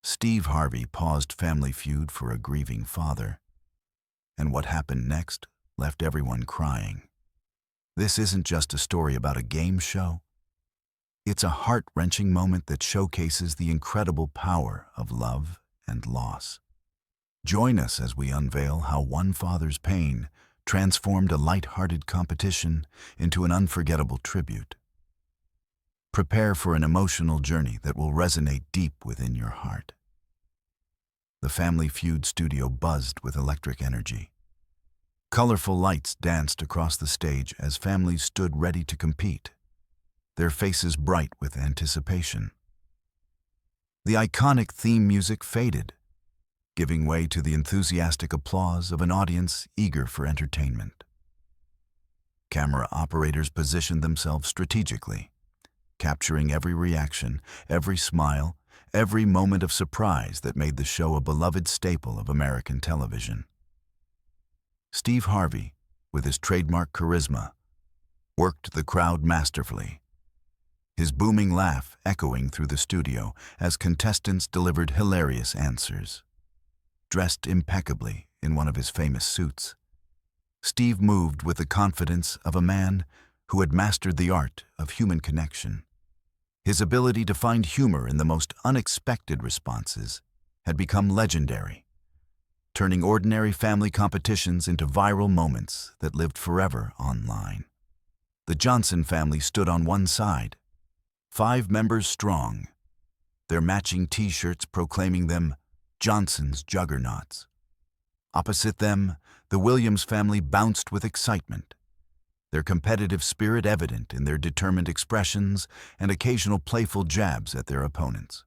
Steve Harvey paused Family Feud for a grieving father, and what happened next left everyone crying. This isn't just a story about a game show. It's a heart-wrenching moment that showcases the incredible power of love and loss. Join us as we unveil how one father's pain transformed a lighthearted competition into an unforgettable tribute. Prepare for an emotional journey that will resonate deep within your heart. The Family Feud studio buzzed with electric energy. Colorful lights danced across the stage as families stood ready to compete, their faces bright with anticipation. The iconic theme music faded, giving way to the enthusiastic applause of an audience eager for entertainment. Camera operators positioned themselves strategically, capturing every reaction, every smile, every moment of surprise that made the show a beloved staple of American television. Steve Harvey, with his trademark charisma, worked the crowd masterfully, his booming laugh echoing through the studio as contestants delivered hilarious answers. Dressed impeccably in one of his famous suits, Steve moved with the confidence of a man who had mastered the art of human connection. His ability to find humor in the most unexpected responses had become legendary, turning ordinary family competitions into viral moments that lived forever online. The Johnson family stood on one side, 5 members strong, their matching T-shirts proclaiming them Johnson's juggernauts. Opposite them, the Williams family bounced with excitement, their competitive spirit evident in their determined expressions and occasional playful jabs at their opponents.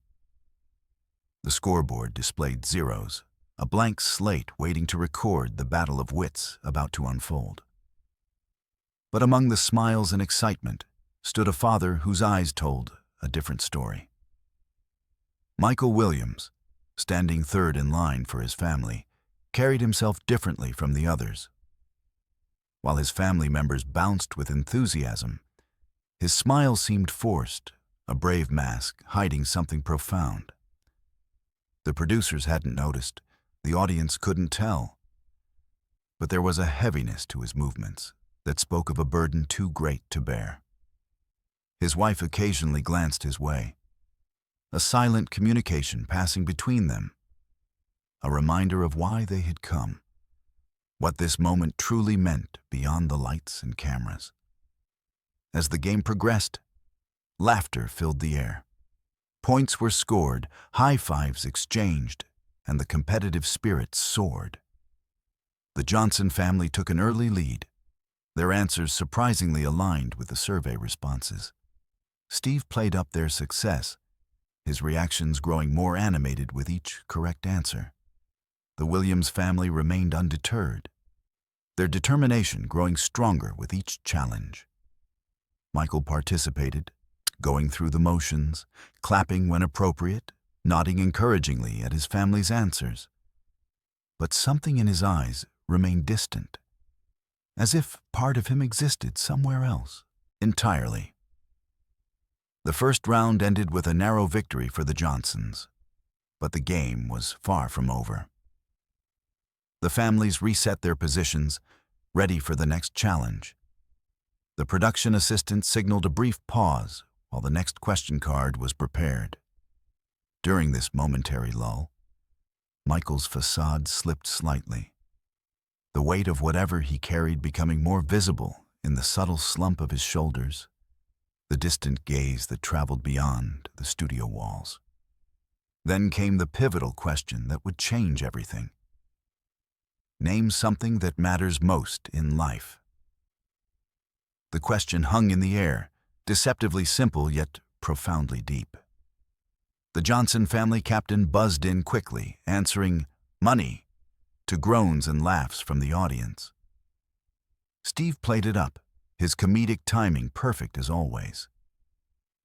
The scoreboard displayed zeros, a blank slate waiting to record the battle of wits about to unfold. But among the smiles and excitement stood a father whose eyes told a different story. Michael Williams, standing third in line for his family, carried himself differently from the others. While his family members bounced with enthusiasm, his smile seemed forced, a brave mask hiding something profound. The producers hadn't noticed, the audience couldn't tell, but there was a heaviness to his movements that spoke of a burden too great to bear. His wife occasionally glanced his way, a silent communication passing between them, a reminder of why they had come, what this moment truly meant beyond the lights and cameras. As the game progressed, laughter filled the air. Points were scored, high fives exchanged, and the competitive spirit soared. The Johnson family took an early lead, their answers surprisingly aligned with the survey responses. Steve played up their success, his reactions growing more animated with each correct answer. The Williams family remained undeterred, their determination growing stronger with each challenge. Michael participated, going through the motions, clapping when appropriate, nodding encouragingly at his family's answers. But something in his eyes remained distant, as if part of him existed somewhere else, entirely. The first round ended with a narrow victory for the Johnsons, but the game was far from over. The families reset their positions, ready for the next challenge. The production assistant signaled a brief pause while the next question card was prepared. During this momentary lull, Michael's facade slipped slightly, the weight of whatever he carried becoming more visible in the subtle slump of his shoulders, the distant gaze that traveled beyond the studio walls. Then came the pivotal question that would change everything. Name something that matters most in life. The question hung in the air, deceptively simple yet profoundly deep. The Johnson family captain buzzed in quickly, answering, "Money," to groans and laughs from the audience. Steve played it up, his comedic timing perfect as always.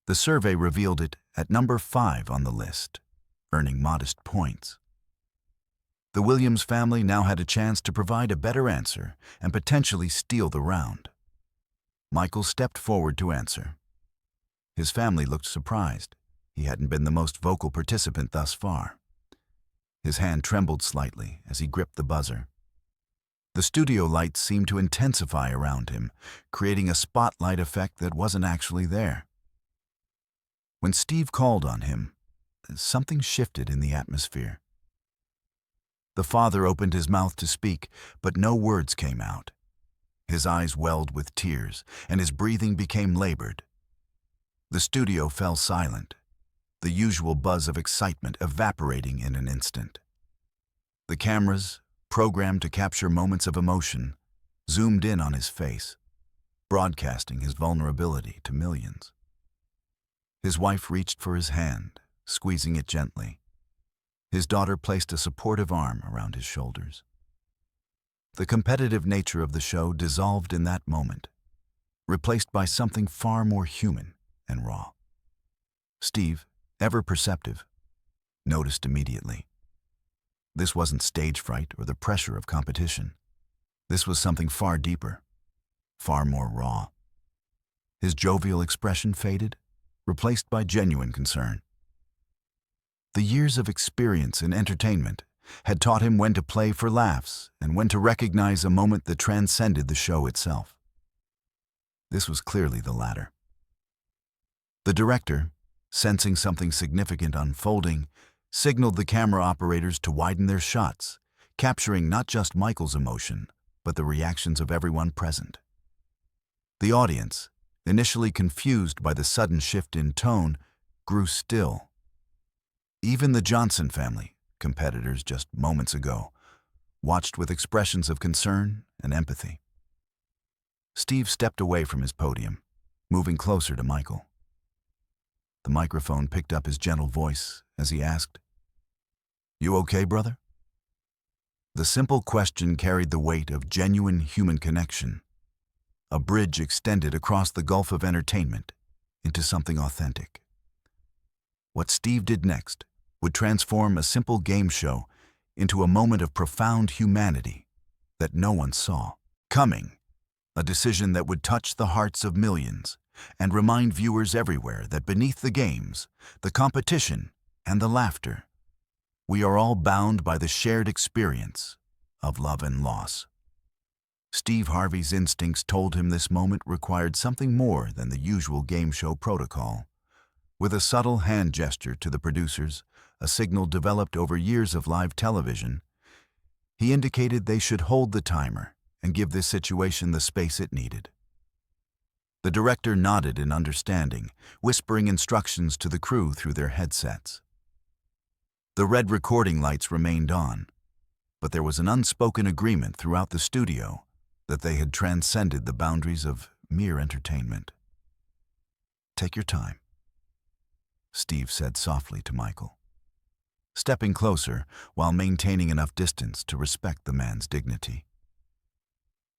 The survey revealed it at number 5 on the list, earning modest points. The Williams family now had a chance to provide a better answer and potentially steal the round. Michael stepped forward to answer. His family looked surprised. He hadn't been the most vocal participant thus far. His hand trembled slightly as he gripped the buzzer. The studio lights seemed to intensify around him, creating a spotlight effect that wasn't actually there. When Steve called on him, something shifted in the atmosphere. The father opened his mouth to speak, but no words came out. His eyes welled with tears, and his breathing became labored. The studio fell silent, the usual buzz of excitement evaporating in an instant. The cameras, programmed to capture moments of emotion, zoomed in on his face, broadcasting his vulnerability to millions. His wife reached for his hand, squeezing it gently. His daughter placed a supportive arm around his shoulders. The competitive nature of the show dissolved in that moment, replaced by something far more human and raw. Steve, ever perceptive, noticed immediately. This wasn't stage fright or the pressure of competition. This was something far deeper, far more raw. His jovial expression faded, replaced by genuine concern. The years of experience in entertainment had taught him when to play for laughs and when to recognize a moment that transcended the show itself. This was clearly the latter. The director, sensing something significant unfolding, signaled the camera operators to widen their shots, capturing not just Michael's emotion, but the reactions of everyone present. The audience, initially confused by the sudden shift in tone, grew still. Even the Johnson family, competitors just moments ago, watched with expressions of concern and empathy. Steve stepped away from his podium, moving closer to Michael. The microphone picked up his gentle voice as he asked, "You okay, brother?" The simple question carried the weight of genuine human connection. A bridge extended across the gulf of entertainment into something authentic. What Steve did next would transform a simple game show into a moment of profound humanity that no one saw coming, a decision that would touch the hearts of millions and remind viewers everywhere that beneath the games, the competition, and the laughter, we are all bound by the shared experience of love and loss. Steve Harvey's instincts told him this moment required something more than the usual game show protocol. With a subtle hand gesture to the producers, a signal developed over years of live television, he indicated they should hold the timer and give this situation the space it needed. The director nodded in understanding, whispering instructions to the crew through their headsets. The red recording lights remained on, but there was an unspoken agreement throughout the studio that they had transcended the boundaries of mere entertainment. "Take your time," Steve said softly to Michael, stepping closer while maintaining enough distance to respect the man's dignity.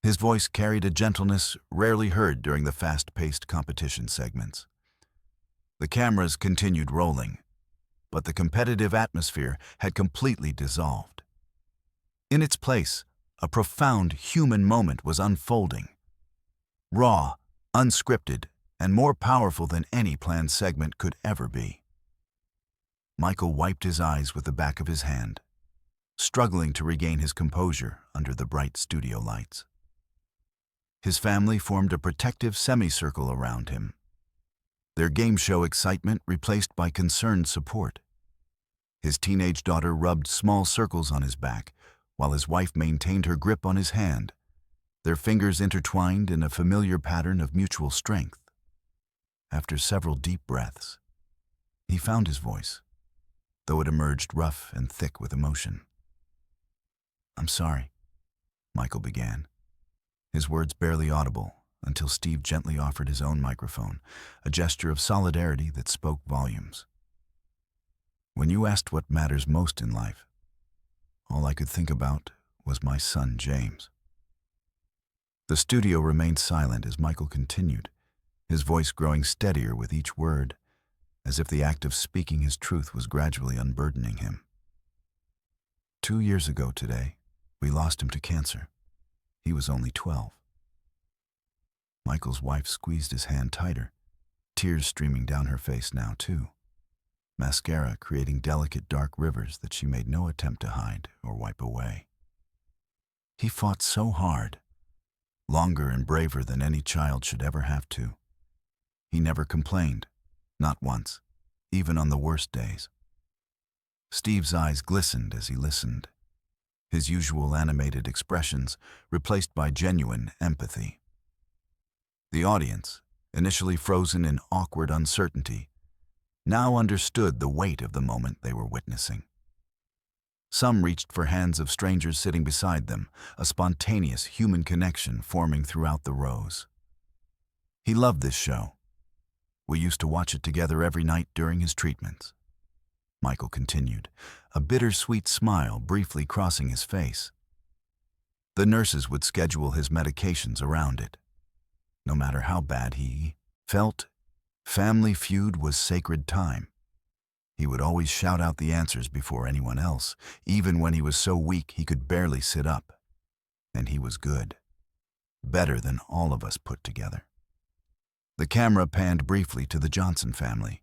His voice carried a gentleness rarely heard during the fast-paced competition segments. The cameras continued rolling, but the competitive atmosphere had completely dissolved. In its place, a profound human moment was unfolding. Raw, unscripted, and more powerful than any planned segment could ever be. Michael wiped his eyes with the back of his hand, struggling to regain his composure under the bright studio lights. His family formed a protective semicircle around him, their game show excitement replaced by concerned support. His teenage daughter rubbed small circles on his back, while his wife maintained her grip on his hand, their fingers intertwined in a familiar pattern of mutual strength. After several deep breaths, he found his voice, though it emerged rough and thick with emotion. "I'm sorry," Michael began, his words barely audible until Steve gently offered his own microphone, a gesture of solidarity that spoke volumes. "When you asked what matters most in life, all I could think about was my son, James." The studio remained silent as Michael continued, his voice growing steadier with each word, as if the act of speaking his truth was gradually unburdening him. 2 years ago today, we lost him to cancer. He was only 12. Michael's wife squeezed his hand tighter, tears streaming down her face now, too. mascara creating delicate dark rivers that she made no attempt to hide or wipe away. He fought so hard, longer and braver than any child should ever have to. He never complained, not once, even on the worst days. Steve's eyes glistened as he listened, his usual animated expressions replaced by genuine empathy. The audience, initially frozen in awkward uncertainty, now understood the weight of the moment they were witnessing. Some reached for hands of strangers sitting beside them, a spontaneous human connection forming throughout the rows. He loved this show. We used to watch it together every night during his treatments. Michael continued, a bittersweet smile briefly crossing his face. The nurses would schedule his medications around it. No matter how bad he felt, Family Feud was sacred time. He would always shout out the answers before anyone else, even when he was so weak he could barely sit up. And he was good. Better than all of us put together. The camera panned briefly to the Johnson family,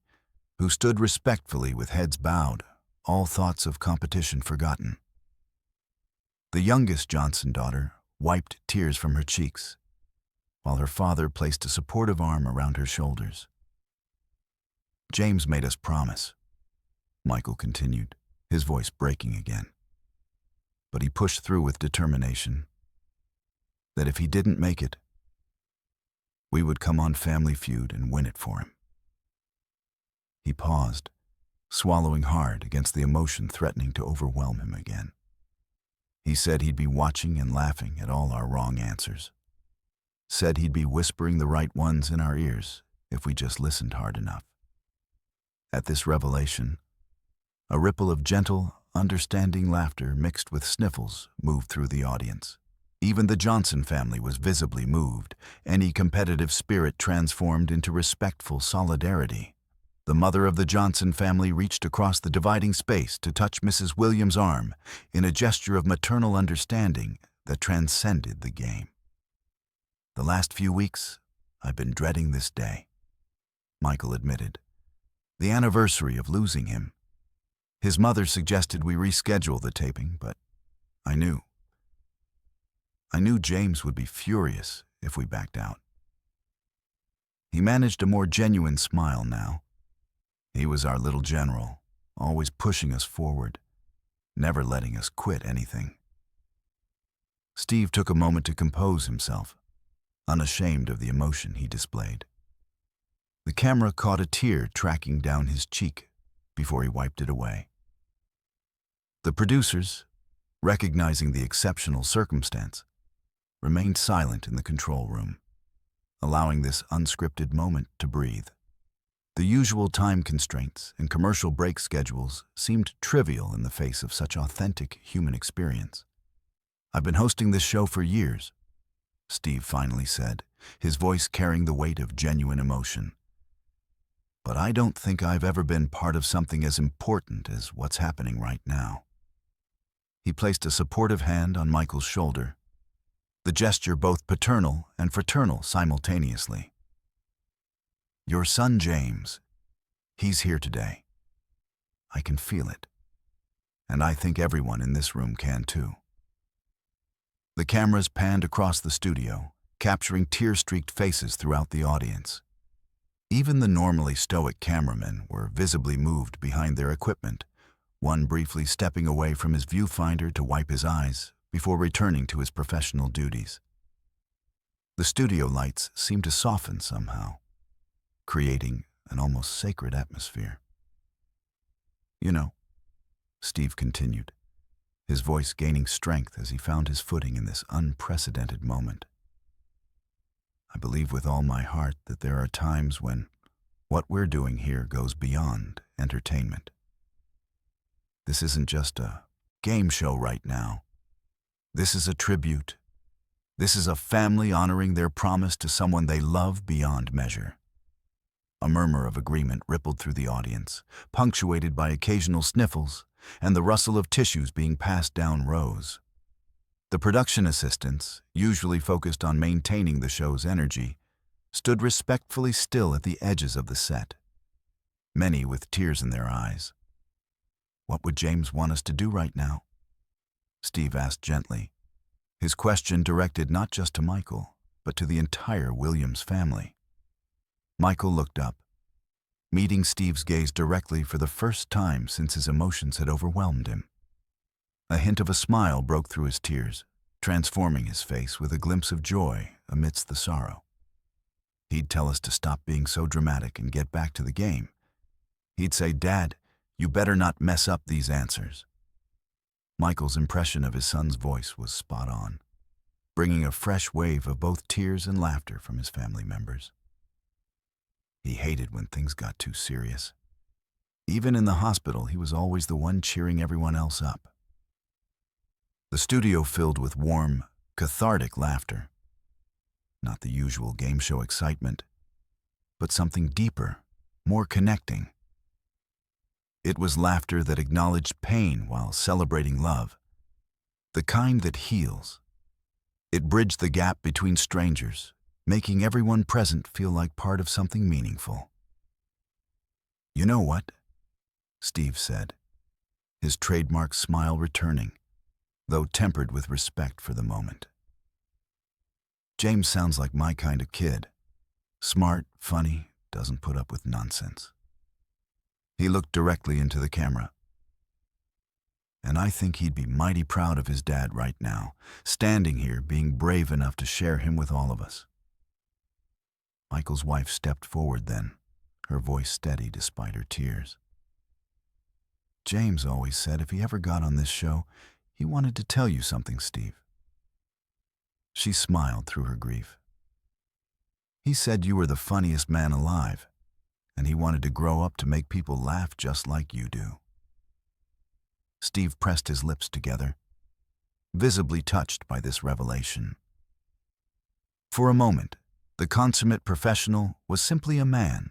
who stood respectfully with heads bowed, all thoughts of competition forgotten. The youngest Johnson daughter wiped tears from her cheeks, while her father placed a supportive arm around her shoulders. James made us promise, Michael continued, his voice breaking again. But he pushed through with determination, that if he didn't make it, we would come on Family Feud and win it for him. He paused, swallowing hard against the emotion threatening to overwhelm him again. He said he'd be watching and laughing at all our wrong answers. Said he'd be whispering the right ones in our ears if we just listened hard enough. At this revelation, a ripple of gentle, understanding laughter mixed with sniffles moved through the audience. Even the Johnson family was visibly moved, any competitive spirit transformed into respectful solidarity. The mother of the Johnson family reached across the dividing space to touch Mrs. Williams' arm in a gesture of maternal understanding that transcended the game. The last few weeks, I've been dreading this day, Michael admitted. The anniversary of losing him. His mother suggested we reschedule the taping, but I knew James would be furious if we backed out. He managed a more genuine smile now. He was our little general, always pushing us forward, never letting us quit anything. Steve took a moment to compose himself, unashamed of the emotion he displayed. The camera caught a tear tracking down his cheek before he wiped it away. The producers, recognizing the exceptional circumstance, remained silent in the control room, allowing this unscripted moment to breathe. The usual time constraints and commercial break schedules seemed trivial in the face of such authentic human experience. I've been hosting this show for years, Steve finally said, his voice carrying the weight of genuine emotion. But I don't think I've ever been part of something as important as what's happening right now. He placed a supportive hand on Michael's shoulder, the gesture both paternal and fraternal simultaneously. Your son, James, he's here today. I can feel it. And I think everyone in this room can too. The cameras panned across the studio, capturing tear-streaked faces throughout the audience. Even the normally stoic cameramen were visibly moved behind their equipment, one briefly stepping away from his viewfinder to wipe his eyes before returning to his professional duties. The studio lights seemed to soften somehow, creating an almost sacred atmosphere. You know, Steve continued, his voice gaining strength as he found his footing in this unprecedented moment. I believe with all my heart that there are times when what we're doing here goes beyond entertainment. This isn't just a game show right now. This is a tribute. This is a family honoring their promise to someone they love beyond measure. A murmur of agreement rippled through the audience, punctuated by occasional sniffles and the rustle of tissues being passed down rows. The production assistants, usually focused on maintaining the show's energy, stood respectfully still at the edges of the set. many with tears in their eyes. "What would James want us to do right now?" Steve asked gently, his question directed not just to Michael, but to the entire Williams family. Michael looked up, meeting Steve's gaze directly for the first time since his emotions had overwhelmed him. A hint of a smile broke through his tears, transforming his face with a glimpse of joy amidst the sorrow. He'd tell us to stop being so dramatic and get back to the game. He'd say, "Dad, you better not mess up these answers." Michael's impression of his son's voice was spot on, bringing a fresh wave of both tears and laughter from his family members. He hated when things got too serious. Even in the hospital, he was always the one cheering everyone else up. The studio filled with warm, cathartic laughter. Not the usual game show excitement, but something deeper, more connecting. It was laughter that acknowledged pain while celebrating love, the kind that heals. It bridged the gap between strangers, making everyone present feel like part of something meaningful. "You know what?" Steve said, his trademark smile returning, though tempered with respect for the moment. "James sounds like my kind of kid. Smart, funny, doesn't put up with nonsense." He looked directly into the camera. "And I think he'd be mighty proud of his dad right now, standing here being brave enough to share him with all of us." Michael's wife stepped forward then, her voice steady despite her tears. "James always said if he ever got on this show, he wanted to tell you something, Steve." She smiled through her grief. "He said you were the funniest man alive, and he wanted to grow up to make people laugh just like you do." Steve pressed his lips together, visibly touched by this revelation. For a moment, the consummate professional was simply a man,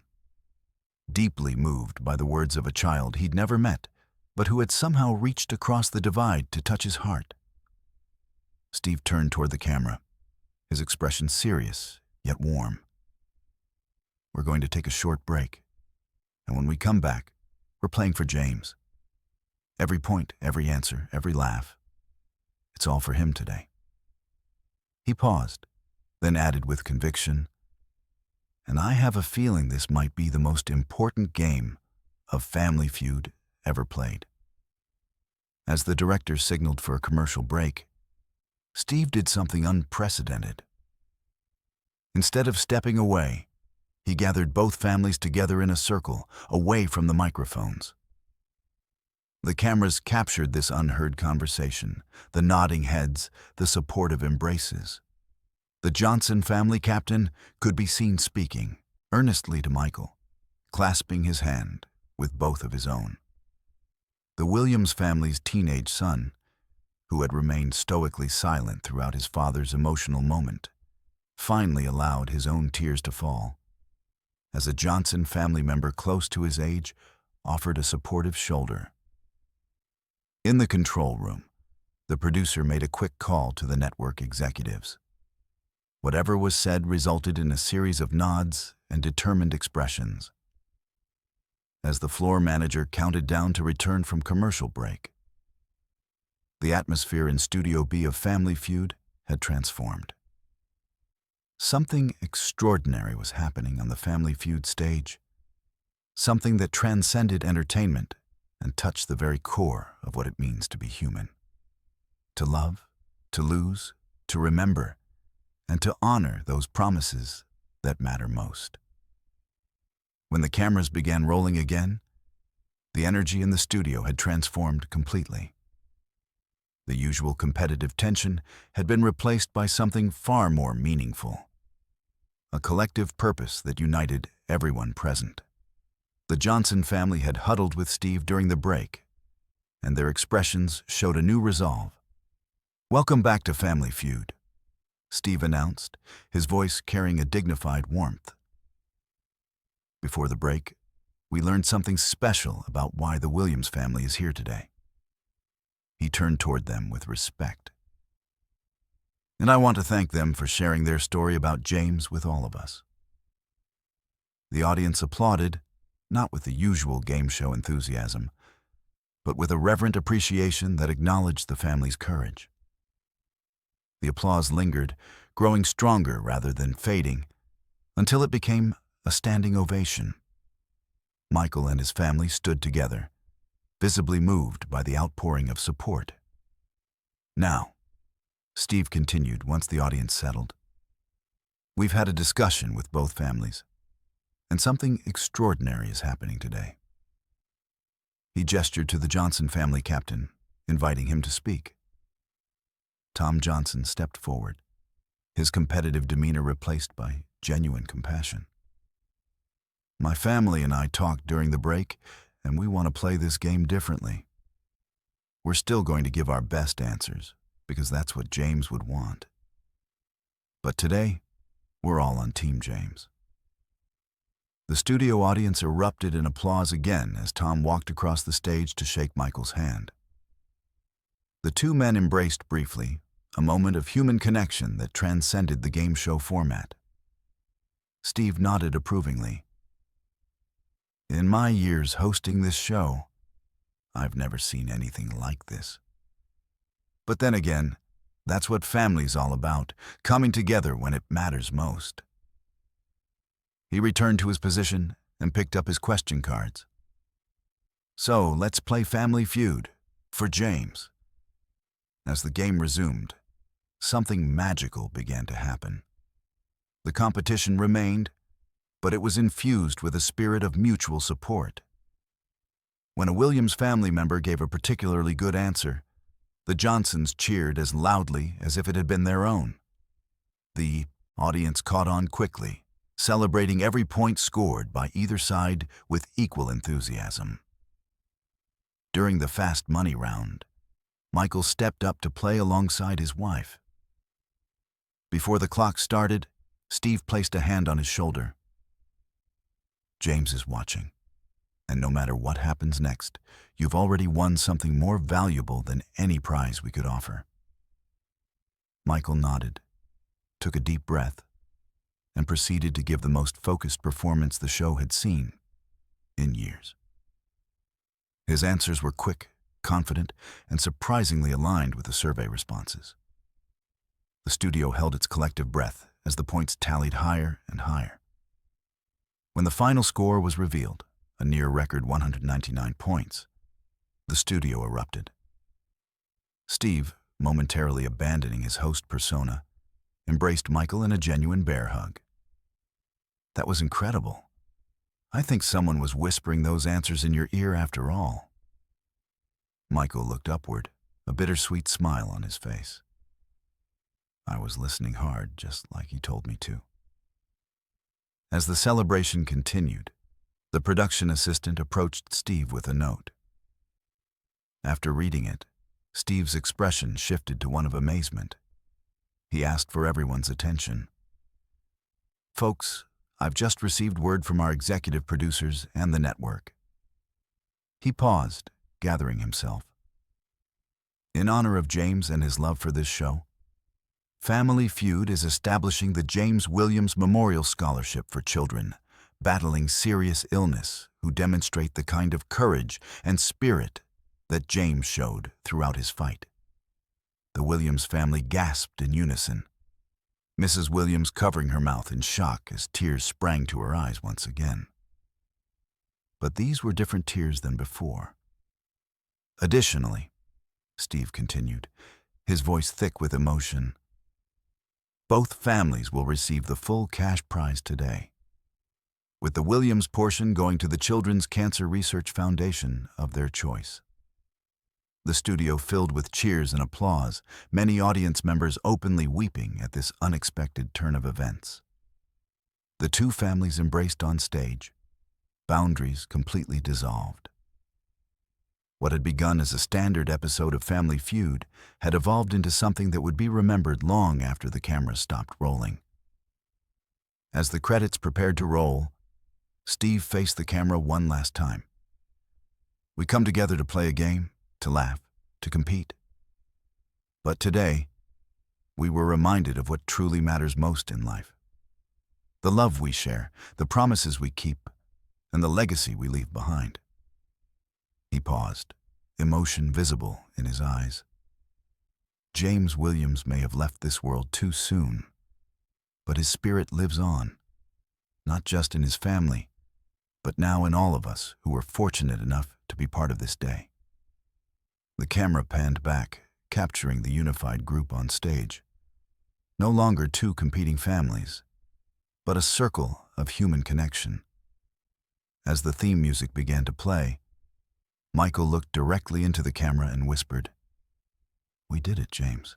deeply moved by the words of a child he'd never met, but who had somehow reached across the divide to touch his heart. Steve turned toward the camera, his expression serious, yet warm. "We're going to take a short break, and when we come back, we're playing for James. Every point, every answer, every laugh. It's all for him today." He paused, then added with conviction, "And I have a feeling this might be the most important game of Family Feud ever played." As the director signaled for a commercial break, Steve did something unprecedented. Instead of stepping away, he gathered both families together in a circle, away from the microphones. The cameras captured this unheard conversation, the nodding heads, the supportive embraces. The Johnson family captain could be seen speaking, earnestly to Michael, clasping his hand with both of his own. The Williams family's teenage son, who had remained stoically silent throughout his father's emotional moment, finally allowed his own tears to fall, as a Johnson family member close to his age offered a supportive shoulder. In the control room, the producer made a quick call to the network executives. Whatever was said resulted in a series of nods and determined expressions. As the floor manager counted down to return from commercial break, the atmosphere in Studio B of Family Feud had transformed. Something extraordinary was happening on the Family Feud stage, something that transcended entertainment and touched the very core of what it means to be human. To love, to lose, to remember, and to honor those promises that matter most. When the cameras began rolling again, the energy in the studio had transformed completely. The usual competitive tension had been replaced by something far more meaningful. A collective purpose that united everyone present. The Johnson family had huddled with Steve during the break, and their expressions showed a new resolve. "Welcome back to Family Feud," Steve announced, his voice carrying a dignified warmth. "Before the break, we learned something special about why the Williams family is here today." He turned toward them with respect. "And I want to thank them for sharing their story about James with all of us." The audience applauded, not with the usual game show enthusiasm, but with a reverent appreciation that acknowledged the family's courage. The applause lingered, growing stronger rather than fading, until it became a standing ovation. Michael and his family stood together, visibly moved by the outpouring of support. "Now," Steve continued once the audience settled, "we've had a discussion with both families, and something extraordinary is happening today." He gestured to the Johnson family captain, inviting him to speak. Tom Johnson stepped forward, his competitive demeanor replaced by genuine compassion. "My family and I talked during the break, and we want to play this game differently. We're still going to give our best answers, because that's what James would want. But today, we're all on Team James." The studio audience erupted in applause again as Tom walked across the stage to shake Michael's hand. The two men embraced briefly, a moment of human connection that transcended the game show format. Steve nodded approvingly. "In my years hosting this show, I've never seen anything like this. But then again, that's what family's all about, coming together when it matters most." He returned to his position and picked up his question cards. "So, let's play Family Feud for James." As the game resumed, something magical began to happen. The competition remained, but it was infused with a spirit of mutual support. When a Williams family member gave a particularly good answer, the Johnsons cheered as loudly as if it had been their own. The audience caught on quickly, celebrating every point scored by either side with equal enthusiasm. During the fast money round, Michael stepped up to play alongside his wife. Before the clock started, Steve placed a hand on his shoulder. "James is watching, and no matter what happens next, you've already won something more valuable than any prize we could offer." Michael nodded, took a deep breath, and proceeded to give the most focused performance the show had seen in years. His answers were quick, confident, and surprisingly aligned with the survey responses. The studio held its collective breath as the points tallied higher and higher. When the final score was revealed, a near-record 199 points, the studio erupted. Steve, momentarily abandoning his host persona, embraced Michael in a genuine bear hug. "That was incredible. I think someone was whispering those answers in your ear after all." Michael looked upward, a bittersweet smile on his face. "I was listening hard, just like he told me to." As the celebration continued, the production assistant approached Steve with a note. After reading it, Steve's expression shifted to one of amazement. He asked for everyone's attention. "Folks, I've just received word from our executive producers and the network." He paused, gathering himself. "In honor of James and his love for this show, Family Feud is establishing the James Williams Memorial Scholarship for children battling serious illness who demonstrate the kind of courage and spirit that James showed throughout his fight." The Williams family gasped in unison, Mrs. Williams covering her mouth in shock as tears sprang to her eyes once again. But these were different tears than before. "Additionally," Steve continued, his voice thick with emotion, "both families will receive the full cash prize today, with the Williams portion going to the Children's Cancer Research Foundation of their choice." The studio filled with cheers and applause, many audience members openly weeping at this unexpected turn of events. The two families embraced on stage, boundaries completely dissolved. What had begun as a standard episode of Family Feud had evolved into something that would be remembered long after the cameras stopped rolling. As the credits prepared to roll, Steve faced the camera one last time. "We come together to play a game, to laugh, to compete. But today, we were reminded of what truly matters most in life. The love we share, the promises we keep, and the legacy we leave behind. He paused, emotion visible in his eyes. James Williams may have left this world too soon, but his spirit lives on, not just in his family, but now in all of us who were fortunate enough to be part of this day. The camera panned back, capturing the unified group on stage. No longer two competing families, but a circle of human connection. As the theme music began to play, Michael looked directly into the camera and whispered, "We did it, James.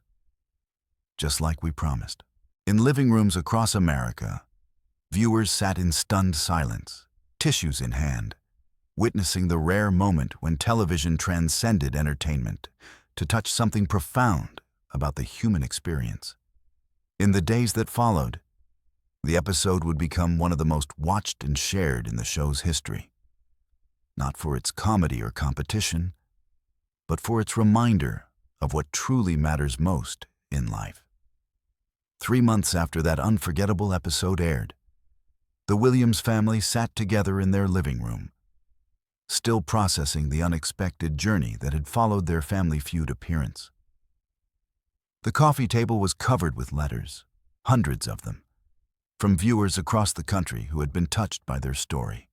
Just like we promised." In living rooms across America, viewers sat in stunned silence, tissues in hand, witnessing the rare moment when television transcended entertainment to touch something profound about the human experience. In the days that followed, the episode would become one of the most watched and shared in the show's history. Not for its comedy or competition, but for its reminder of what truly matters most in life. 3 months after that unforgettable episode aired, the Williams family sat together in their living room, still processing the unexpected journey that had followed their Family Feud appearance. The coffee table was covered with letters, hundreds of them, from viewers across the country who had been touched by their story.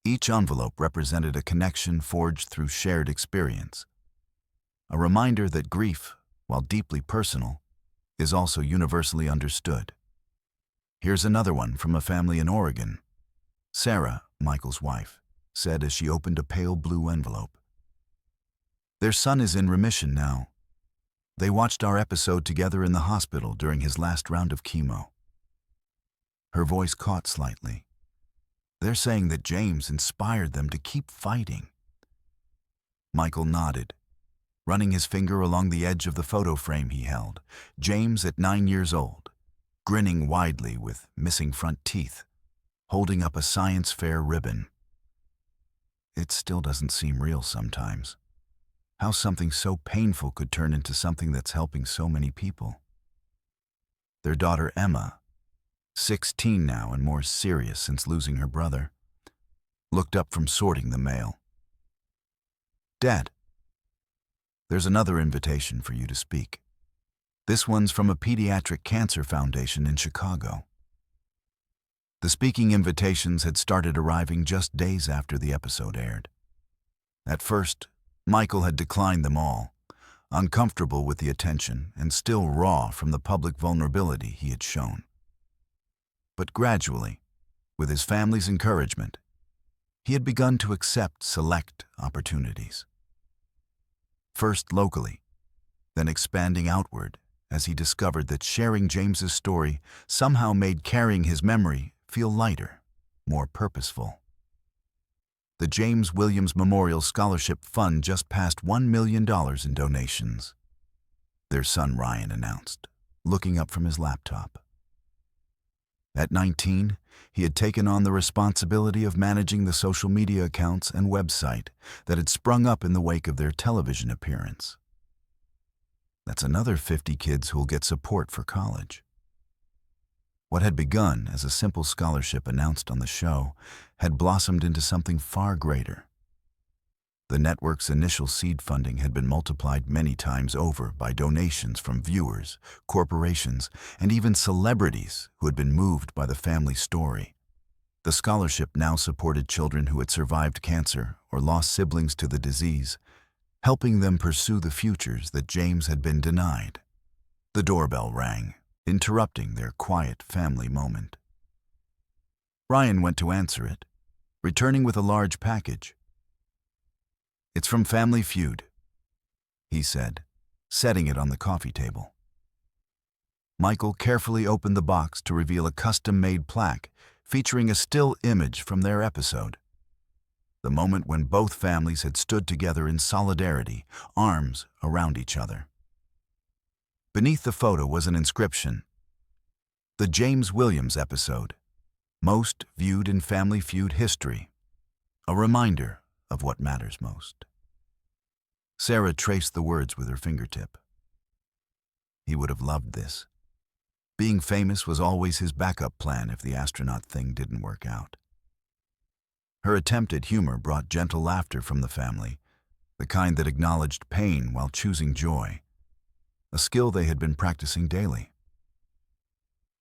Each envelope represented a connection forged through shared experience, a reminder that grief, while deeply personal, is also universally understood. Here's another one from a family in Oregon. Sarah, Michael's wife, said as she opened a pale blue envelope, "Their son is in remission now. They watched our episode together in the hospital during his last round of chemo." Her voice caught slightly. "They're saying that James inspired them to keep fighting." Michael nodded, running his finger along the edge of the photo frame he held. James at 9 years old, grinning widely with missing front teeth, holding up a science fair ribbon. It still doesn't seem real sometimes. How something so painful could turn into something that's helping so many people. Their daughter Emma, 16 now and more serious since losing her brother, looked up from sorting the mail. "Dad, there's another invitation for you to speak. This one's from a pediatric cancer foundation in Chicago." The speaking invitations had started arriving just days after the episode aired. At first, Michael had declined them all, uncomfortable with the attention and still raw from the public vulnerability he had shown. But gradually, with his family's encouragement, he had begun to accept select opportunities. First locally, then expanding outward as he discovered that sharing James's story somehow made carrying his memory feel lighter, more purposeful. The James Williams Memorial Scholarship Fund just passed $1 million in donations, their son Ryan announced, looking up from his laptop. At 19, he had taken on the responsibility of managing the social media accounts and website that had sprung up in the wake of their television appearance. That's another 50 kids who'll get support for college. What had begun as a simple scholarship announced on the show had blossomed into something far greater. The network's initial seed funding had been multiplied many times over by donations from viewers, corporations, and even celebrities who had been moved by the family story. The scholarship now supported children who had survived cancer or lost siblings to the disease, helping them pursue the futures that James had been denied. The doorbell rang, interrupting their quiet family moment. Ryan went to answer it, returning with a large package. "It's from Family Feud," he said, setting it on the coffee table. Michael carefully opened the box to reveal a custom-made plaque featuring a still image from their episode. The moment when both families had stood together in solidarity, arms around each other. Beneath the photo was an inscription: "The James Williams episode, most viewed in Family Feud history, a reminder of what matters most." Sarah traced the words with her fingertip. He would have loved this. Being famous was always his backup plan if the astronaut thing didn't work out. Her attempt at humor brought gentle laughter from the family, the kind that acknowledged pain while choosing joy, a skill they had been practicing daily.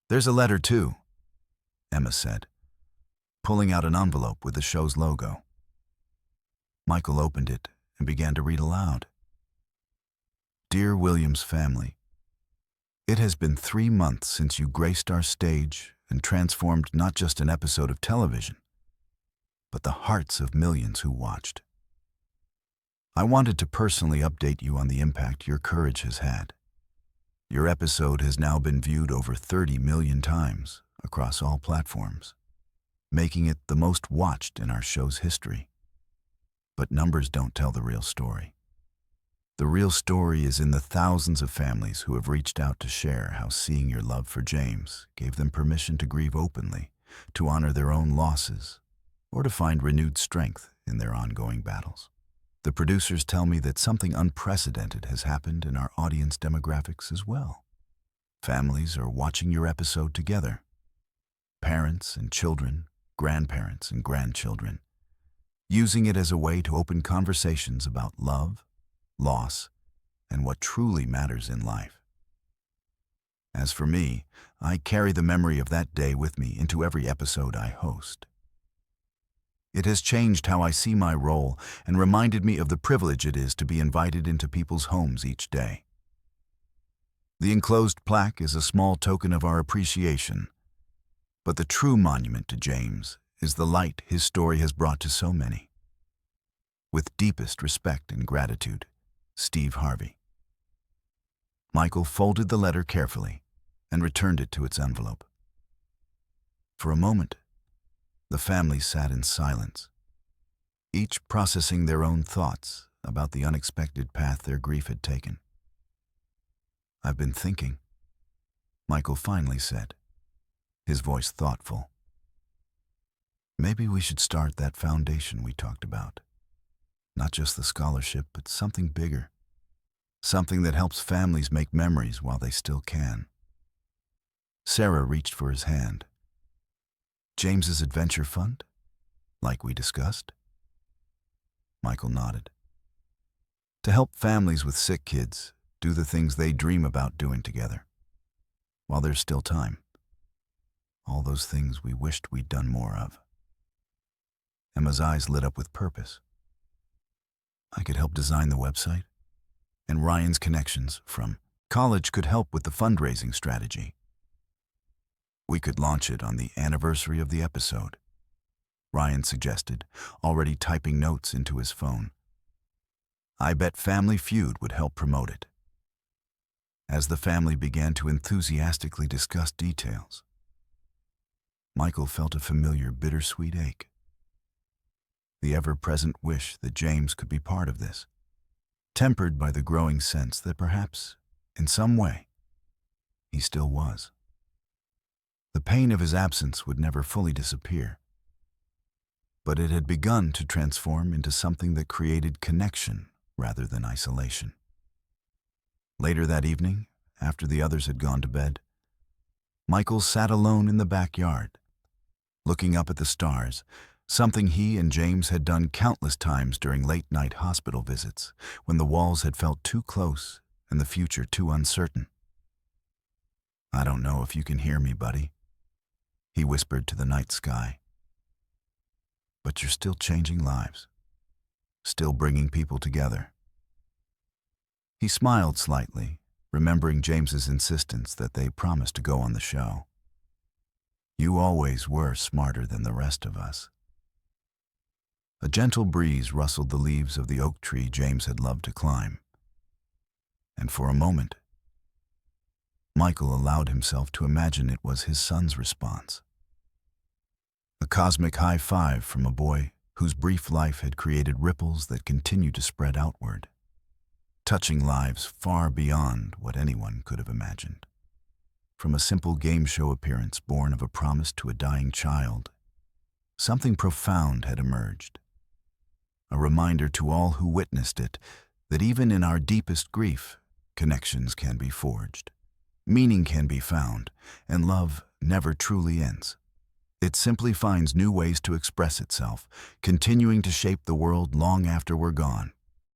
"There's a letter, too," Emma said, pulling out an envelope with the show's logo. Michael opened it and began to read aloud. "Dear Williams family, it has been 3 months since you graced our stage and transformed not just an episode of television, but the hearts of millions who watched. I wanted to personally update you on the impact your courage has had. Your episode has now been viewed over 30 million times across all platforms, making it the most watched in our show's history. But numbers don't tell the real story. The real story is in the thousands of families who have reached out to share how seeing your love for James gave them permission to grieve openly, to honor their own losses, or to find renewed strength in their ongoing battles. The producers tell me that something unprecedented has happened in our audience demographics as well. Families are watching your episode together. Parents and children, grandparents and grandchildren, using it as a way to open conversations about love, loss, and what truly matters in life. As for me, I carry the memory of that day with me into every episode I host. It has changed how I see my role and reminded me of the privilege it is to be invited into people's homes each day. The enclosed plaque is a small token of our appreciation, but the true monument to James is the light his story has brought to so many. With deepest respect and gratitude, Steve Harvey." Michael folded the letter carefully and returned it to its envelope. For a moment, the family sat in silence, each processing their own thoughts about the unexpected path their grief had taken. "I've been thinking," Michael finally said, his voice thoughtful. "Maybe we should start that foundation we talked about. Not just the scholarship, but something bigger. Something that helps families make memories while they still can." Sarah reached for his hand. "James's Adventure Fund? Like we discussed?" Michael nodded. "To help families with sick kids do the things they dream about doing together. While there's still time. All those things we wished we'd done more of." Emma's eyes lit up with purpose. "I could help design the website, and Ryan's connections from college could help with the fundraising strategy. We could launch it on the anniversary of the episode," Ryan suggested, already typing notes into his phone. "I bet Family Feud would help promote it." As the family began to enthusiastically discuss details, Michael felt a familiar bittersweet ache. The ever-present wish that James could be part of this, tempered by the growing sense that perhaps, in some way, he still was. The pain of his absence would never fully disappear, but it had begun to transform into something that created connection rather than isolation. Later that evening, after the others had gone to bed, Michael sat alone in the backyard, looking up at the stars, something he and James had done countless times during late-night hospital visits, when the walls had felt too close and the future too uncertain. "I don't know if you can hear me, buddy," he whispered to the night sky. "But you're still changing lives, still bringing people together." He smiled slightly, remembering James's insistence that they promise to go on the show. "You always were smarter than the rest of us." A gentle breeze rustled the leaves of the oak tree James had loved to climb. And for a moment, Michael allowed himself to imagine it was his son's response. A cosmic high five from a boy whose brief life had created ripples that continued to spread outward, touching lives far beyond what anyone could have imagined. From a simple game show appearance born of a promise to a dying child, something profound had emerged. A reminder to all who witnessed it that even in our deepest grief, connections can be forged, meaning can be found, and love never truly ends, It simply finds new ways to express itself, continuing to shape the world long after we're gone.